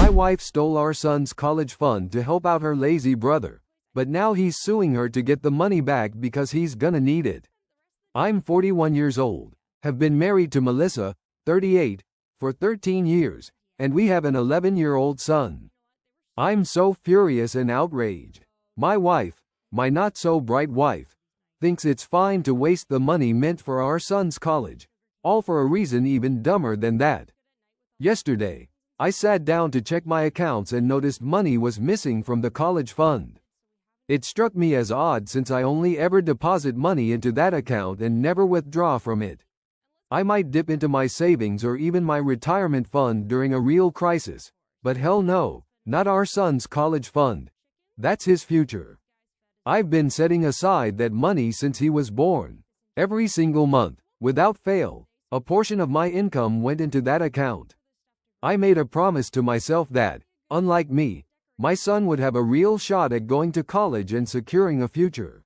My wife stole our son's college fund to help out her lazy brother, but now he's suing her to get the money back because he's gonna need it. I'm 41 years old, have been married to Melissa, 38, for 13 years, and we have an 11-year-old son. I'm so furious and outraged. My wife, my not-so-bright wife, thinks it's fine to waste the money meant for our son's college, all for a reason even dumber than that. Yesterday, I sat down to check my accounts and noticed money was missing from the college fund. It struck me as odd since I only ever deposit money into that account and never withdraw from it. I might dip into my savings or even my retirement fund during a real crisis, but hell no, not our son's college fund. That's his future. I've been setting aside that money since he was born. Every single month, without fail, a portion of my income went into that account. I made a promise to myself that, unlike me, my son would have a real shot at going to college and securing a future.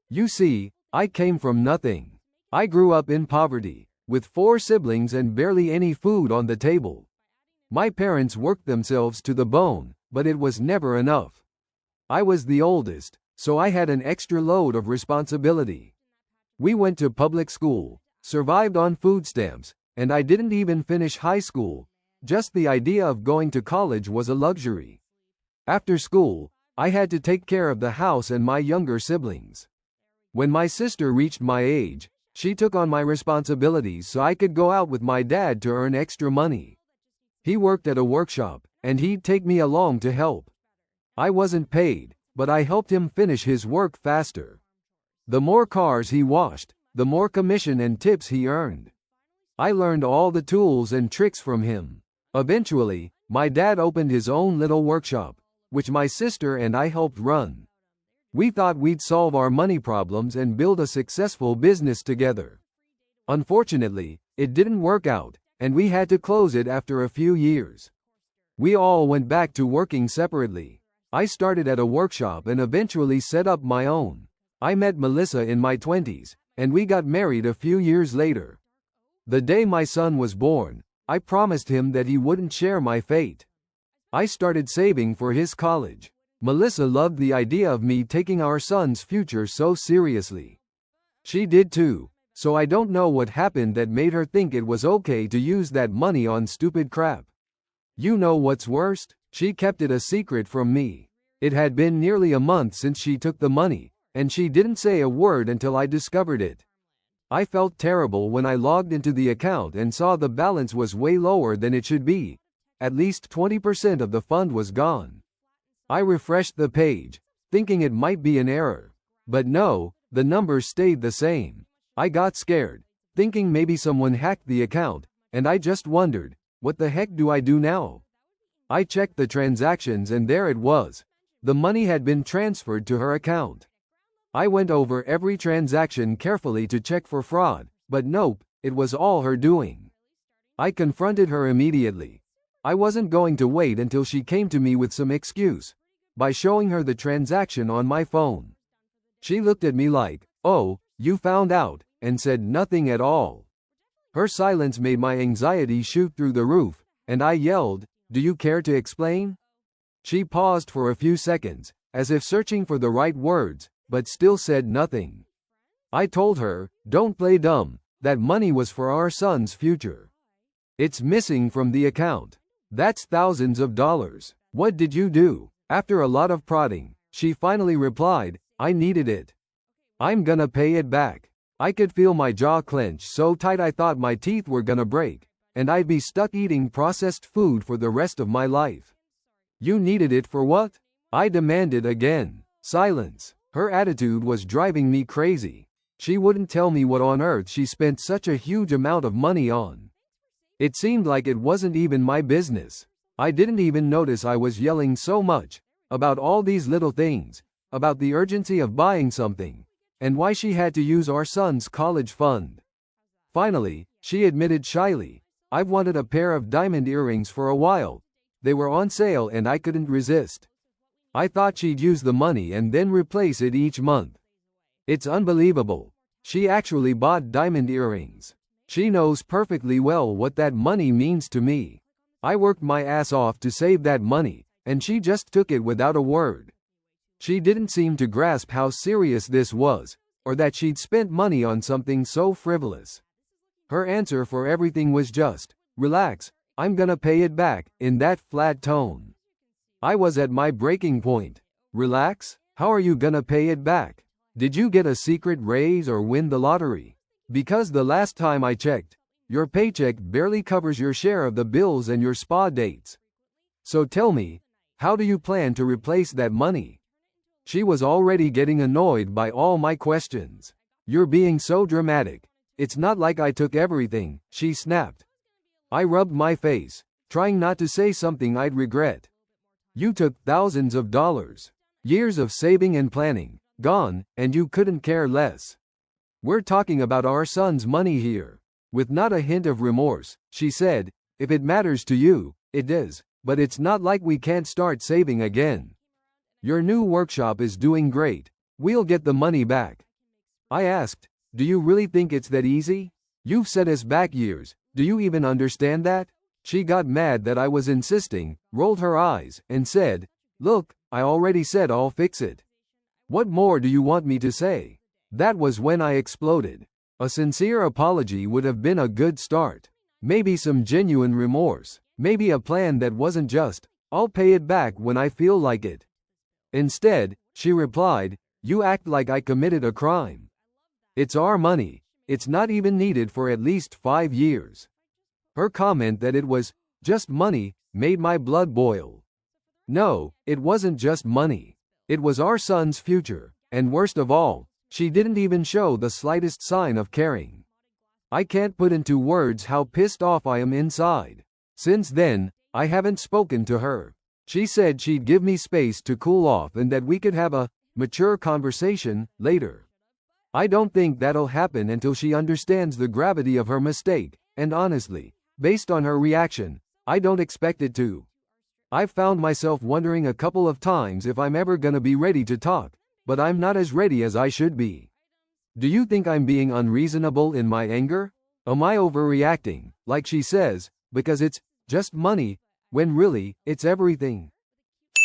You see, I came from nothing. I grew up in poverty, with 4 siblings and barely any food on the table. My parents worked themselves to the bone, but it was never enough. I was the oldest, so I had an extra load of responsibility. We went to public school, survived on food stamps, and I didn't even finish high school. Just the idea of going to college was a luxury. After school, I had to take care of the house and my younger siblings. When my sister reached my age, she took on my responsibilities so I could go out with my dad to earn extra money. He worked at a workshop, and he'd take me along to help. I wasn't paid, but I helped him finish his work faster. The more cars he washed, the more commission and tips he earned. I learned all the tools and tricks from him. Eventually, my dad opened his own little workshop, which my sister and I helped run. We thought we'd solve our money problems and build a successful business together. Unfortunately, it didn't work out, and we had to close it after a few years. We all went back to working separately. I started at a workshop and eventually set up my own. I met Melissa in my 20s, and we got married a few years later. The day my son was born, I promised him that he wouldn't share my fate. I started saving for his college. Melissa loved the idea of me taking our son's future so seriously. She did too, so I don't know what happened that made her think it was okay to use that money on stupid crap. You know what's worst? She kept it a secret from me. It had been nearly a month since she took the money, and she didn't say a word until I discovered it. I felt terrible when I logged into the account and saw the balance was way lower than it should be. At least 20% of the fund was gone. I refreshed the page, thinking it might be an error. But no, the numbers stayed the same. I got scared, thinking maybe someone hacked the account, and I just wondered, what the heck do I do now? I checked the transactions and there it was. The money had been transferred to her account. I went over every transaction carefully to check for fraud, but nope, it was all her doing. I confronted her immediately. I wasn't going to wait until she came to me with some excuse, by showing her the transaction on my phone. She looked at me like, "Oh, you found out," and said nothing at all. Her silence made my anxiety shoot through the roof, and I yelled, "Do you care to explain?" She paused for a few seconds, as if searching for the right words, but still said nothing. I told her, "Don't play dumb, that money was for our son's future. It's missing from the account. That's thousands of dollars. What did you do?" After a lot of prodding, she finally replied, "I needed it. I'm gonna pay it back." I could feel my jaw clench so tight I thought my teeth were gonna break, and I'd be stuck eating processed food for the rest of my life. "You needed it for what?" I demanded again. Silence. Her attitude was driving me crazy. She wouldn't tell me what on earth she spent such a huge amount of money on. It seemed like it wasn't even my business. I didn't even notice I was yelling so much, about all these little things, about the urgency of buying something, and why she had to use our son's college fund. Finally, she admitted shyly, "I've wanted a pair of diamond earrings for a while. They were on sale and I couldn't resist." I thought she'd use the money and then replace it each month. It's unbelievable. She actually bought diamond earrings. She knows perfectly well what that money means to me. I worked my ass off to save that money, and she just took it without a word. She didn't seem to grasp how serious this was, or that she'd spent money on something so frivolous. Her answer for everything was just, "Relax, I'm gonna pay it back," in that flat tone. I was at my breaking point. Relax? How are you gonna pay it back? Did you get a secret raise or win the lottery? Because the last time I checked, your paycheck barely covers your share of the bills and your spa dates. So tell me, how do you plan to replace that money? She was already getting annoyed by all my questions. You're being so dramatic. It's not like I took everything, she snapped. I rubbed my face, trying not to say something I'd regret. You took thousands of dollars. Years of saving and planning, gone, and you couldn't care less. We're talking about our son's money here. With not a hint of remorse, she said, if it matters to you, it does, but it's not like we can't start saving again. Your new workshop is doing great. We'll get the money back. I asked, do you really think it's that easy? You've set us back years. Do you even understand that? She got mad that I was insisting, rolled her eyes, and said, look, I already said I'll fix it. What more do you want me to say? That was when I exploded. A sincere apology would have been a good start. Maybe some genuine remorse. Maybe a plan that wasn't just, I'll pay it back when I feel like it. Instead, she replied, you act like I committed a crime. It's our money. It's not even needed for at least 5 years. Her comment that it was just money made my blood boil. No, it wasn't just money. It was our son's future, and worst of all, she didn't even show the slightest sign of caring. I can't put into words how pissed off I am inside. Since then, I haven't spoken to her. She said she'd give me space to cool off and that we could have a mature conversation later. I don't think that'll happen until she understands the gravity of her mistake, and honestly, based on her reaction, I don't expect it to. I've found myself wondering a couple of times if I'm ever gonna be ready to talk, but I'm not as ready as I should be. Do you think I'm being unreasonable in my anger? Am I overreacting, like she says, because it's just money, when really, it's everything?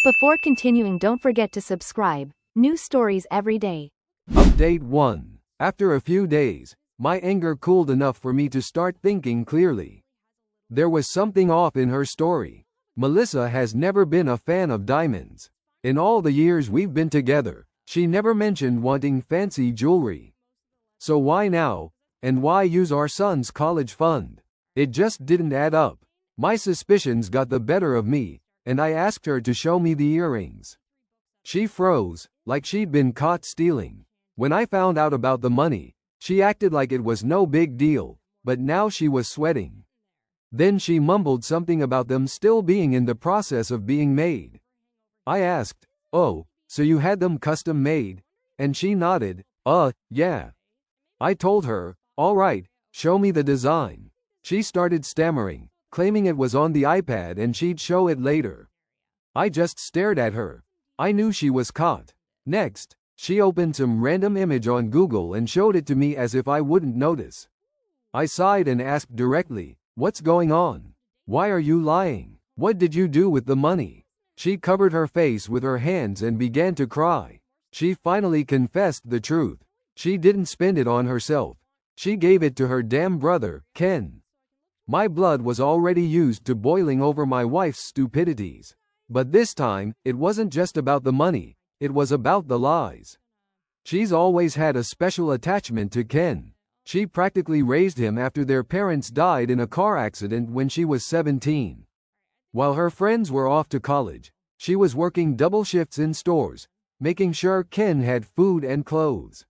Before continuing, don't forget to subscribe. New stories every day. Update 1. After a few days, my anger cooled enough for me to start thinking clearly. There was something off in her story. Melissa has never been a fan of diamonds. In all the years we've been together, she never mentioned wanting fancy jewelry. So why now? And why use our son's college fund? It just didn't add up. My suspicions got the better of me, and I asked her to show me the earrings. She froze, like she'd been caught stealing. When I found out about the money, she acted like it was no big deal, but now she was sweating. Then she mumbled something about them still being in the process of being made. I asked, oh, so you had them custom made? And she nodded, yeah. I told her, all right, show me the design. She started stammering, claiming it was on the iPad and she'd show it later. I just stared at her. I knew she was caught. Next, she opened some random image on Google and showed it to me as if I wouldn't notice. I sighed and asked directly, what's going on? Why are you lying? What did you do with the money? She covered her face with her hands and began to cry. She finally confessed the truth. She didn't spend it on herself. She gave it to her damn brother, Ken. My blood was already used to boiling over my wife's stupidities. But this time, it wasn't just about the money, it was about the lies. She's always had a special attachment to Ken. She practically raised him after their parents died in a car accident when she was 17. While her friends were off to college, she was working double shifts in stores, making sure Ken had food and clothes.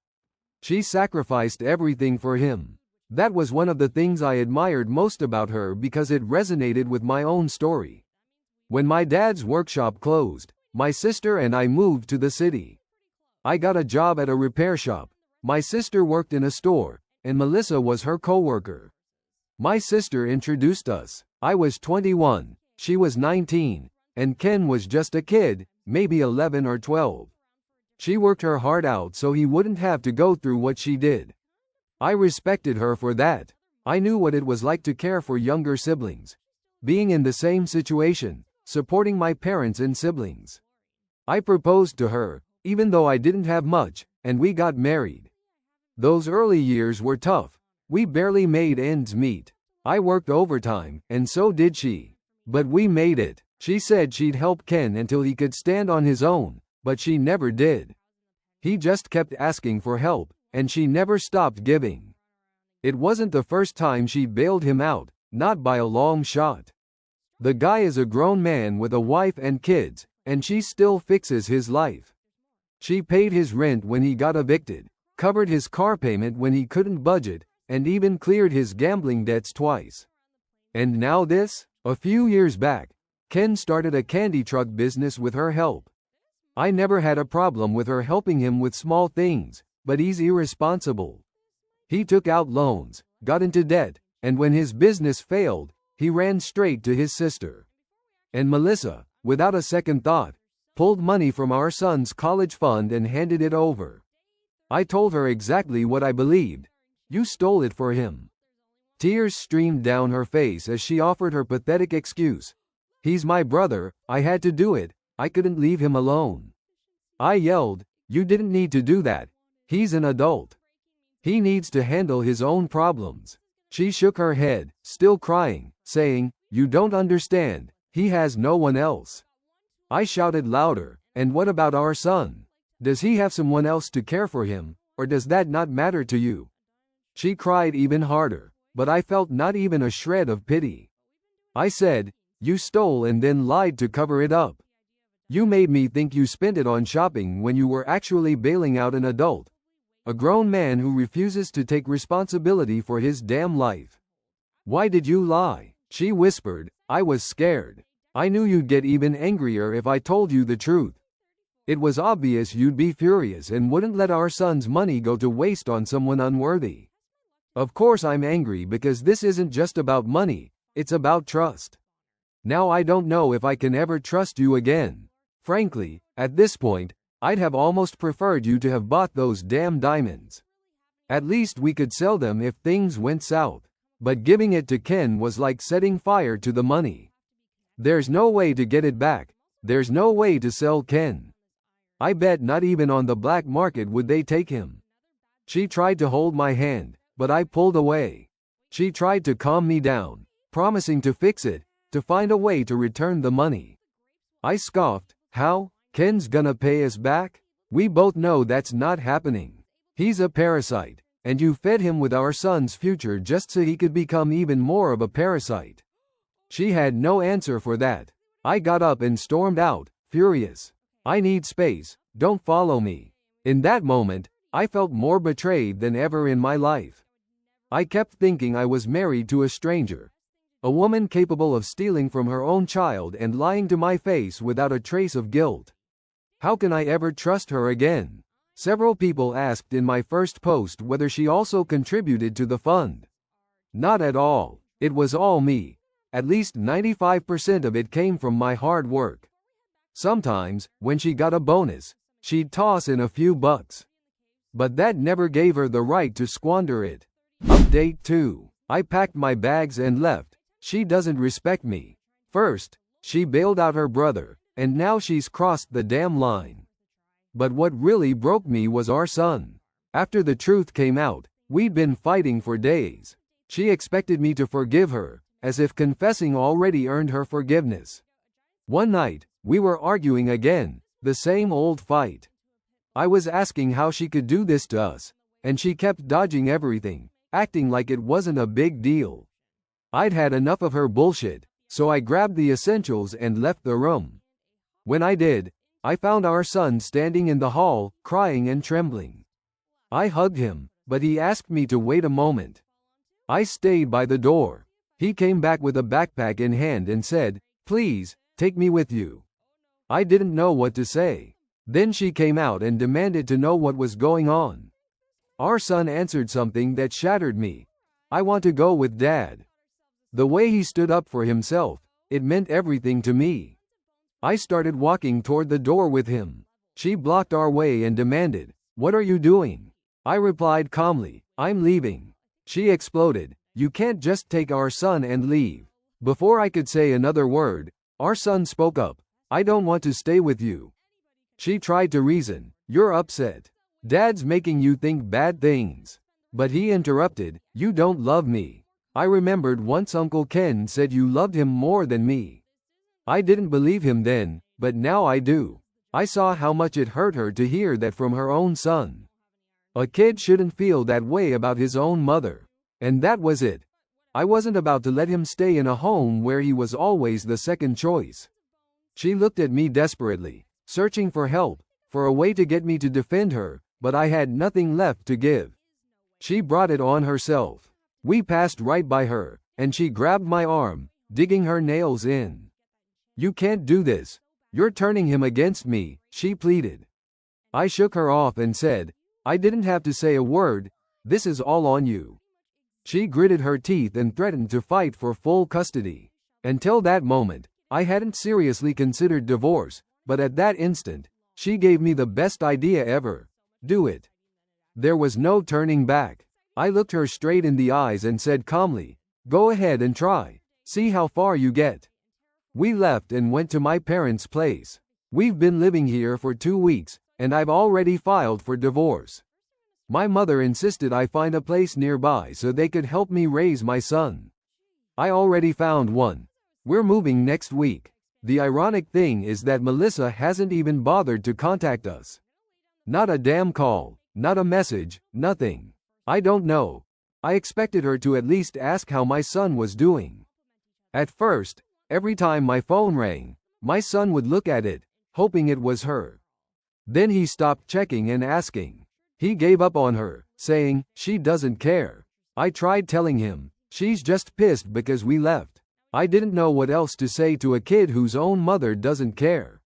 She sacrificed everything for him. That was one of the things I admired most about her because it resonated with my own story. When my dad's workshop closed, my sister and I moved to the city. I got a job at a repair shop. My sister worked in a store, and Melissa was her coworker. My sister introduced us. I was 21, she was 19, and Ken was just a kid, maybe 11 or 12. She worked her heart out so he wouldn't have to go through what she did. I respected her for that. I knew what it was like to care for younger siblings. being in the same situation, supporting my parents and siblings. I proposed to her, even though I didn't have much, and we got married. Those early years were tough. We barely made ends meet. I worked overtime, and so did she. But we made it. She said she'd help Ken until he could stand on his own, but she never did. He just kept asking for help, and she never stopped giving. It wasn't the first time she bailed him out, not by a long shot. The guy is a grown man with a wife and kids, and she still fixes his life. She paid his rent when he got evicted, covered his car payment when he couldn't budget, and even cleared his gambling debts twice. And now this? A few years back, Ken started a candy truck business with her help. I never had a problem with her helping him with small things, but he's irresponsible. He took out loans, got into debt, and when his business failed, he ran straight to his sister. And Melissa, without a second thought, pulled money from our son's college fund and handed it over. I told her exactly what I believed. You stole it for him. Tears streamed down her face as she offered her pathetic excuse. He's my brother, I had to do it, I couldn't leave him alone. I yelled, you didn't need to do that. He's an adult. He needs to handle his own problems. She shook her head, still crying, saying, you don't understand, he has no one else. I shouted louder, and what about our son? Does he have someone else to care for him, or does that not matter to you? She cried even harder, but I felt not even a shred of pity. I said, you stole and then lied to cover it up. You made me think you spent it on shopping when you were actually bailing out an adult. A grown man who refuses to take responsibility for his damn life. Why did you lie? She whispered. I was scared. I knew you'd get even angrier if I told you the truth. It was obvious you'd be furious and wouldn't let our son's money go to waste on someone unworthy. Of course I'm angry because this isn't just about money, it's about trust. Now I don't know if I can ever trust you again. Frankly, at this point, I'd have almost preferred you to have bought those damn diamonds. At least we could sell them if things went south. But giving it to Ken was like setting fire to the money. There's no way to get it back. There's no way to sell Ken. I bet not even on the black market would they take him. She tried to hold my hand, but I pulled away. She tried to calm me down, promising to fix it, to find a way to return the money. I scoffed. How? Ken's gonna pay us back? We both know that's not happening. He's a parasite, and you fed him with our son's future just so he could become even more of a parasite. She had no answer for that. I got up and stormed out, furious. I need space, don't follow me. In that moment, I felt more betrayed than ever in my life. I kept thinking I was married to a stranger. A woman capable of stealing from her own child and lying to my face without a trace of guilt. How can I ever trust her again? Several people asked in my first post whether she also contributed to the fund. Not at all. It was all me. At least 95% of it came from my hard work. Sometimes, when she got a bonus, she'd toss in a few bucks. But that never gave her the right to squander it. Update 2. I packed my bags and left. She doesn't respect me. First, she bailed out her brother, and now she's crossed the damn line. But what really broke me was our son. After the truth came out, we'd been fighting for days. She expected me to forgive her, as if confessing already earned her forgiveness. One night, we were arguing again, the same old fight. I was asking how she could do this to us, and she kept dodging everything, acting like it wasn't a big deal. I'd had enough of her bullshit, so I grabbed the essentials and left the room. When I did, I found our son standing in the hall, crying and trembling. I hugged him, but he asked me to wait a moment. I stayed by the door. He came back with a backpack in hand and said, "Please, take me with you." I didn't know what to say. Then she came out and demanded to know what was going on. Our son answered something that shattered me. "I want to go with Dad." The way he stood up for himself, it meant everything to me. I started walking toward the door with him. She blocked our way and demanded, "What are you doing?" I replied calmly, "I'm leaving." She exploded, "You can't just take our son and leave. Before I could say another word, our son spoke up. I don't want to stay with you. She tried to reason. You're upset. Dad's making you think bad things. But he interrupted, you don't love me. I remembered once Uncle Ken said you loved him more than me. I didn't believe him then, but now I do. I saw how much it hurt her to hear that from her own son. A kid shouldn't feel that way about his own mother. And that was it. I wasn't about to let him stay in a home where he was always the second choice. She looked at me desperately, searching for help, for a way to get me to defend her, but I had nothing left to give. She brought it on herself. We passed right by her, and she grabbed my arm, digging her nails in. You can't do this. You're turning him against me, she pleaded. I shook her off and said, I didn't have to say a word, this is all on you. She gritted her teeth and threatened to fight for full custody. Until that moment, I hadn't seriously considered divorce, but at that instant, she gave me the best idea ever. Do it. There was no turning back. I looked her straight in the eyes and said calmly, go ahead and try. See how far you get. We left and went to my parents' place. We've been living here for 2 weeks, and I've already filed for divorce. My mother insisted I find a place nearby so they could help me raise my son. I already found one. We're moving next week. The ironic thing is that Melissa hasn't even bothered to contact us. Not a damn call, not a message, nothing. I don't know. I expected her to at least ask how my son was doing. At first, every time my phone rang, my son would look at it, hoping it was her. Then he stopped checking and asking. He gave up on her, saying, she doesn't care. I tried telling him, she's just pissed because we left. I didn't know what else to say to a kid whose own mother doesn't care.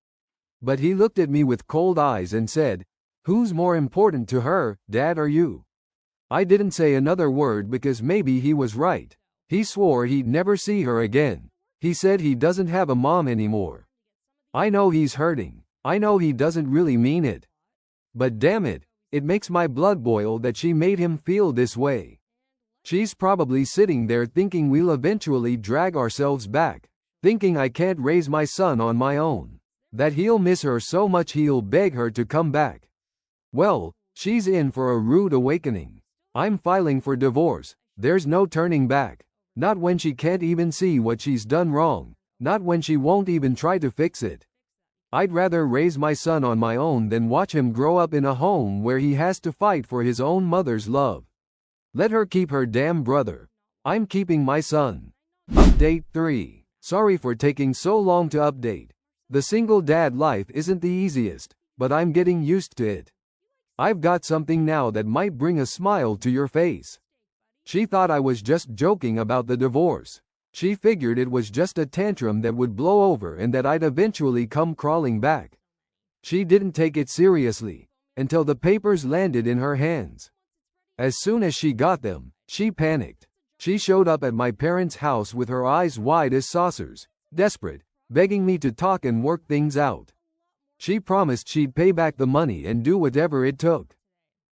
But he looked at me with cold eyes and said, who's more important to her, Dad or you? I didn't say another word because maybe he was right. He swore he'd never see her again. He said he doesn't have a mom anymore. I know he's hurting. I know he doesn't really mean it. But damn it, it makes my blood boil that she made him feel this way. She's probably sitting there thinking we'll eventually drag ourselves back, thinking I can't raise my son on my own, that he'll miss her so much he'll beg her to come back. Well, she's in for a rude awakening. I'm filing for divorce. There's no turning back. Not when she can't even see what she's done wrong, not when she won't even try to fix it. I'd rather raise my son on my own than watch him grow up in a home where he has to fight for his own mother's love. Let her keep her damn brother. I'm keeping my son. Update 3. Sorry for taking so long to update. The single dad life isn't the easiest, but I'm getting used to it. I've got something now that might bring a smile to your face. She thought I was just joking about the divorce. She figured it was just a tantrum that would blow over and that I'd eventually come crawling back. She didn't take it seriously, until the papers landed in her hands. As soon as she got them, she panicked. She showed up at my parents' house with her eyes wide as saucers, desperate, begging me to talk and work things out. She promised she'd pay back the money and do whatever it took.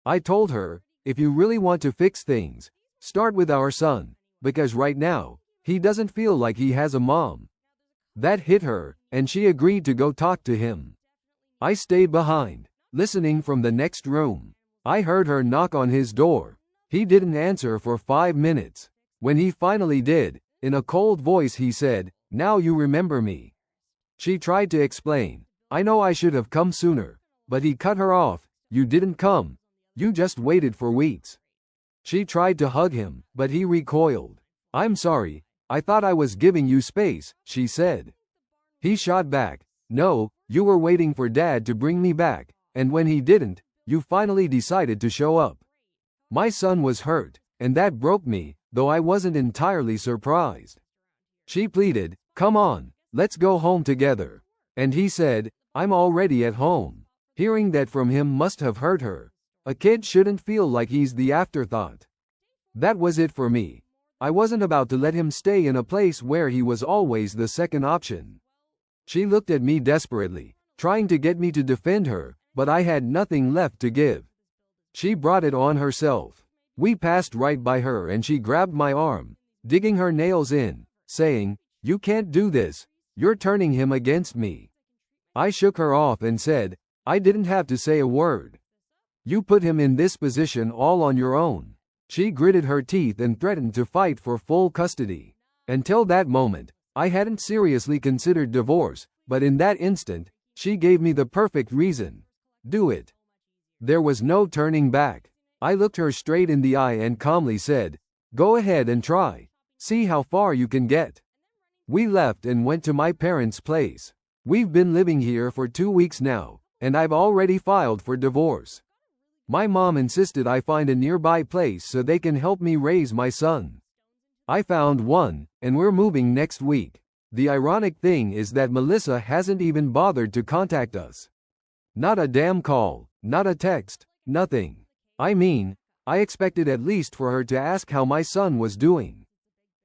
I told her, if you really want to fix things, start with our son, because right now, he doesn't feel like he has a mom. That hit her, and she agreed to go talk to him. I stayed behind, listening from the next room. I heard her knock on his door. He didn't answer for 5 minutes. When he finally did, in a cold voice he said, "Now you remember me." She tried to explain. I know I should have come sooner. But he cut her off. You didn't come. You just waited for weeks. She tried to hug him, but he recoiled. I'm sorry. I thought I was giving you space, she said. He shot back. No, you were waiting for Dad to bring me back, and when he didn't, you finally decided to show up. My son was hurt, and that broke me, though I wasn't entirely surprised. She pleaded, come on, let's go home together. And he said, I'm already at home. Hearing that from him must have hurt her. A kid shouldn't feel like he's the afterthought. That was it for me. I wasn't about to let him stay in a place where he was always the second option. She looked at me desperately, trying to get me to defend her, but I had nothing left to give. She brought it on herself. We passed right by her and she grabbed my arm, digging her nails in, saying, You can't do this. You're turning him against me. I shook her off and said, I didn't have to say a word. You put him in this position all on your own. She gritted her teeth and threatened to fight for full custody. Until that moment, I hadn't seriously considered divorce, but in that instant, she gave me the perfect reason. Do it. There was no turning back. I looked her straight in the eye and calmly said, go ahead and try. See how far you can get. We left and went to my parents' place. We've been living here for 2 weeks now, and I've already filed for divorce. My mom insisted I find a nearby place so they can help me raise my son. I found one, and we're moving next week. The ironic thing is that Melissa hasn't even bothered to contact us. Not a damn call, not a text, nothing. I mean, I expected at least for her to ask how my son was doing.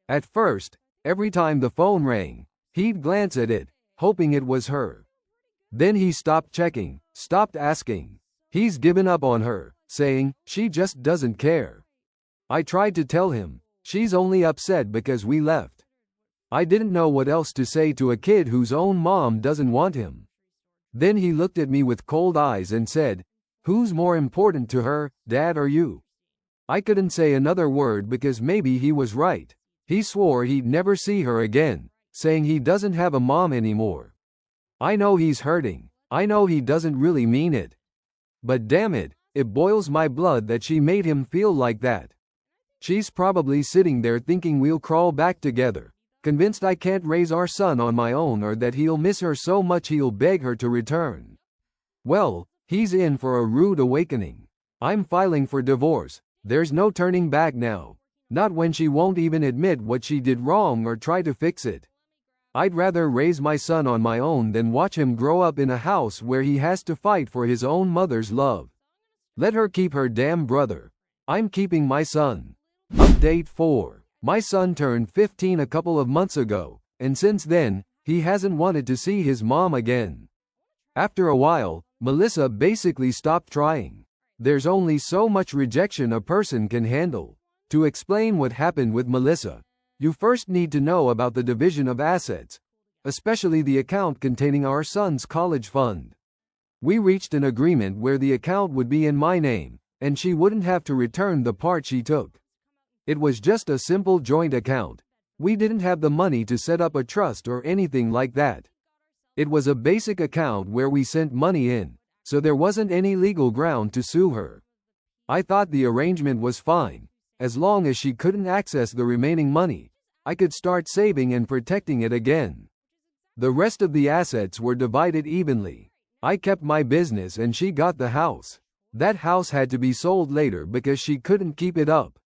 At first, every time the phone rang, he'd glance at it, hoping it was her. Then he stopped checking, stopped asking. He's given up on her, saying, she just doesn't care. I tried to tell him, she's only upset because we left. I didn't know what else to say to a kid whose own mom doesn't want him. Then he looked at me with cold eyes and said, who's more important to her, Dad or you? I couldn't say another word because maybe he was right. He swore he'd never see her again, saying he doesn't have a mom anymore. I know he's hurting. I know he doesn't really mean it. But damn it, it boils my blood that she made him feel like that. She's probably sitting there thinking we'll crawl back together, convinced I can't raise our son on my own or that he'll miss her so much he'll beg her to return. Well, he's in for a rude awakening. I'm filing for divorce. There's no turning back now. Not when she won't even admit what she did wrong or try to fix it. I'd rather raise my son on my own than watch him grow up in a house where he has to fight for his own mother's love. Let her keep her damn brother. I'm keeping my son. Update 4. My son turned 15 a couple of months ago, and since then, he hasn't wanted to see his mom again. After a while, Melissa basically stopped trying. There's only so much rejection a person can handle. To explain what happened with Melissa, you first need to know about the division of assets, especially the account containing our son's college fund. We reached an agreement where the account would be in my name, and she wouldn't have to return the part she took. It was just a simple joint account. We didn't have the money to set up a trust or anything like that. It was a basic account where we sent money in, so there wasn't any legal ground to sue her. I thought the arrangement was fine. As long as she couldn't access the remaining money, I could start saving and protecting it again. The rest of the assets were divided evenly. I kept my business and she got the house. That house had to be sold later because she couldn't keep it up.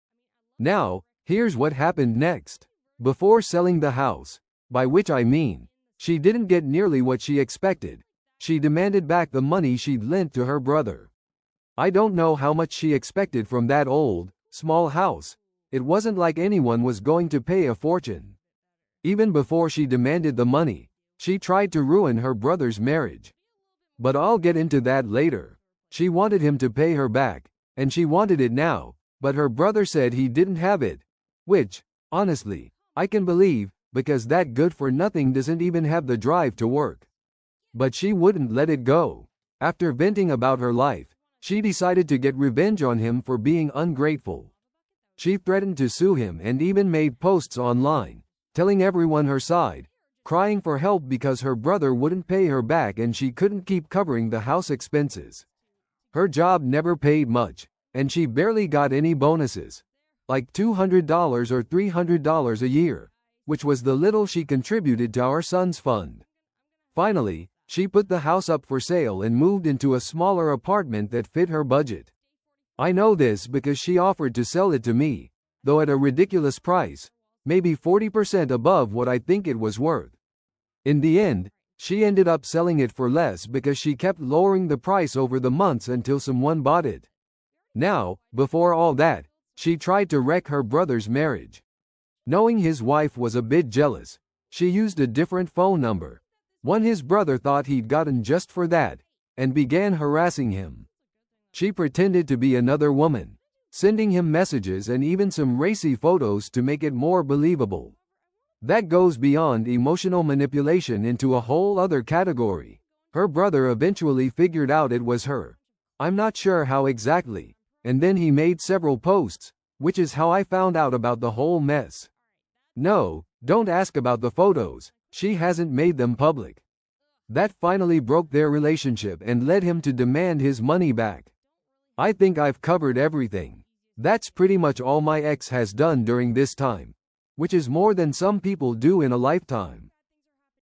Now, here's what happened next. Before selling the house, by which I mean, she didn't get nearly what she expected, she demanded back the money she'd lent to her brother. I don't know how much she expected from that old, small house. It wasn't like anyone was going to pay a fortune. Even before she demanded the money, she tried to ruin her brother's marriage. But I'll get into that later. She wanted him to pay her back, and she wanted it now, but her brother said he didn't have it. Which, honestly, I can believe, because that good-for-nothing doesn't even have the drive to work. But she wouldn't let it go. After venting about her life, she decided to get revenge on him for being ungrateful. She threatened to sue him and even made posts online, telling everyone her side, crying for help because her brother wouldn't pay her back and she couldn't keep covering the house expenses. Her job never paid much, and she barely got any bonuses, like $200 or $300 a year, which was the little she contributed to our son's fund. Finally, she put the house up for sale and moved into a smaller apartment that fit her budget. I know this because she offered to sell it to me, though at a ridiculous price, maybe 40% above what I think it was worth. In the end, she ended up selling it for less because she kept lowering the price over the months until someone bought it. Now, before all that, she tried to wreck her brother's marriage. Knowing his wife was a bit jealous, she used a different phone number, one his brother thought he'd gotten just for that, and began harassing him. She pretended to be another woman, sending him messages and even some racy photos to make it more believable. That goes beyond emotional manipulation into a whole other category. Her brother eventually figured out it was her. I'm not sure how exactly. And then he made several posts, which is how I found out about the whole mess. No, don't ask about the photos, she hasn't made them public. That finally broke their relationship and led him to demand his money back. I think I've covered everything. That's pretty much all my ex has done during this time. Which is more than some people do in a lifetime.